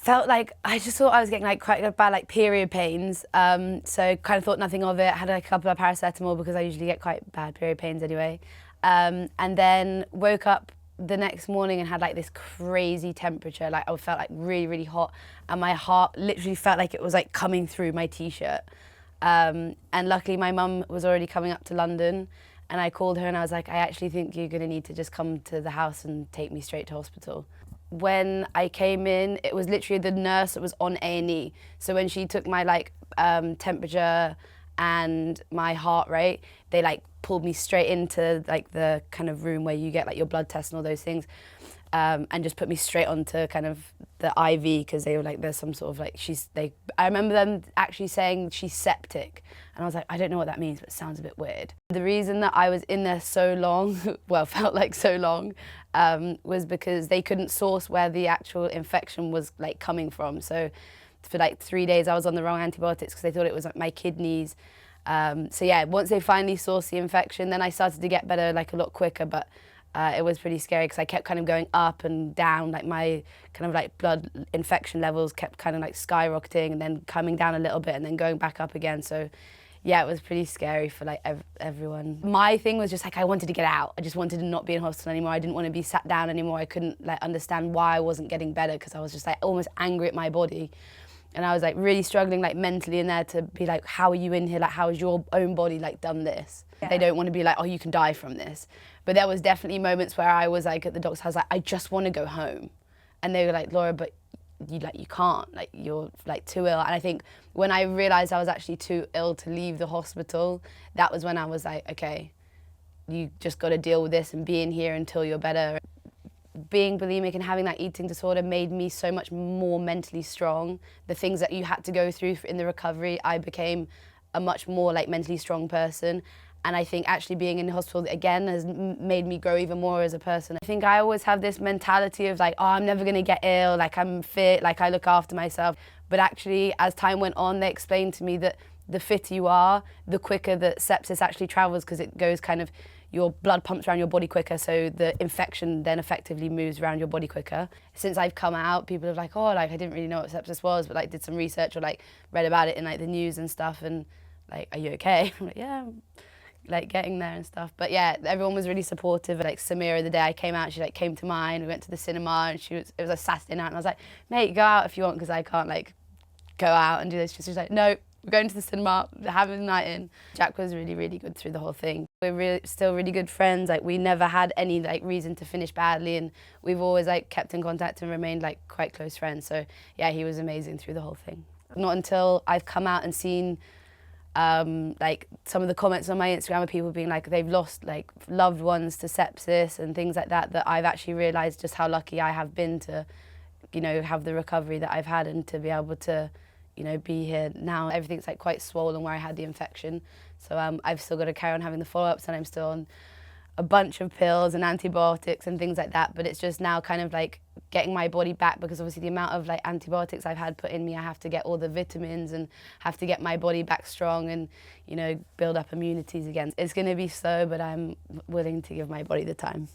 felt like, I just thought I was getting like quite bad like period pains. So kind of thought nothing of it. Had like a couple of paracetamol because I usually get quite bad period pains anyway. And then woke up the next morning and had like this crazy temperature. Like I felt like really, really hot, and my heart literally felt like it was like coming through my t-shirt. And luckily my mum was already coming up to London, and I called her and I was like, I actually think you're gonna need to just come to the house and take me straight to hospital. When I came in, it was literally the nurse that was on A&E. So when she took my like temperature and my heart rate, they like pulled me straight into like the kind of room where you get like your blood test and all those things, and just put me straight onto kind of the IV, because they were like, there's some sort of like, I remember them actually saying she's septic, and I was like, I don't know what that means, but it sounds a bit weird. The reason that I was in there so long, well, felt like so long, was because they couldn't source where the actual infection was like coming from. So for like 3 days I was on the wrong antibiotics because they thought it was like my kidneys. So yeah, once they finally sourced the infection, then I started to get better like a lot quicker, but it was pretty scary because I kept kind of going up and down, like my kind of like blood infection levels kept kind of like skyrocketing and then coming down a little bit and then going back up again. So yeah, it was pretty scary for like everyone. My thing was just like, I wanted to get out. I just wanted to not be in hospital anymore. I didn't want to be sat down anymore. I couldn't like understand why I wasn't getting better, because I was just like almost angry at my body. And I was like really struggling like mentally in there to be like, how are you in here? Like, how has your own body like done this? Yeah. They don't want to be like, oh, you can die from this. But there was definitely moments where I was like at the doctor's house, like, I just want to go home. And they were like, Laura, but you can't, like you're like too ill. And I think when I realized I was actually too ill to leave the hospital, that was when I was like, okay, you just got to deal with this and be in here until you're better. Being bulimic and having that eating disorder made me so much more mentally strong. The things that you had to go through in the recovery, I became a much more like mentally strong person. And I think actually being in the hospital again has made me grow even more as a person. I think I always have this mentality of like, oh, I'm never gonna get ill, like I'm fit, like I look after myself. But actually, as time went on, they explained to me that the fitter you are, the quicker that sepsis actually travels, because it goes kind of, your blood pumps around your body quicker, so the infection then effectively moves around your body quicker. Since I've come out, people are like, oh, like I didn't really know what sepsis was, but like did some research or like read about it in like the news and stuff, and like, are you okay? I'm like, yeah, I'm like getting there and stuff. But yeah, everyone was really supportive. Like Samira, the day I came out, she like came to mine, we went to the cinema, and it was a Saturday night, and I was like, mate, go out if you want, because I can't like go out and do this. She's like, no, we're going to the cinema, having a night in. Jack was really, really good through the whole thing. We're still really good friends. Like we never had any like reason to finish badly, and we've always like kept in contact and remained like quite close friends. So yeah, he was amazing through the whole thing. Not until I've come out and seen like some of the comments on my Instagram of people being like they've lost like loved ones to sepsis and things like that, that I've actually realised just how lucky I have been to, you know, have the recovery that I've had and to be able to, you know, be here now. Everything's like quite swollen where I had the infection. So I've still got to carry on having the follow-ups, and I'm still on a bunch of pills and antibiotics and things like that. But it's just now kind of like getting my body back, because obviously the amount of like antibiotics I've had put in me, I have to get all the vitamins and have to get my body back strong and, you know, build up immunities again. It's going to be slow, but I'm willing to give my body the time.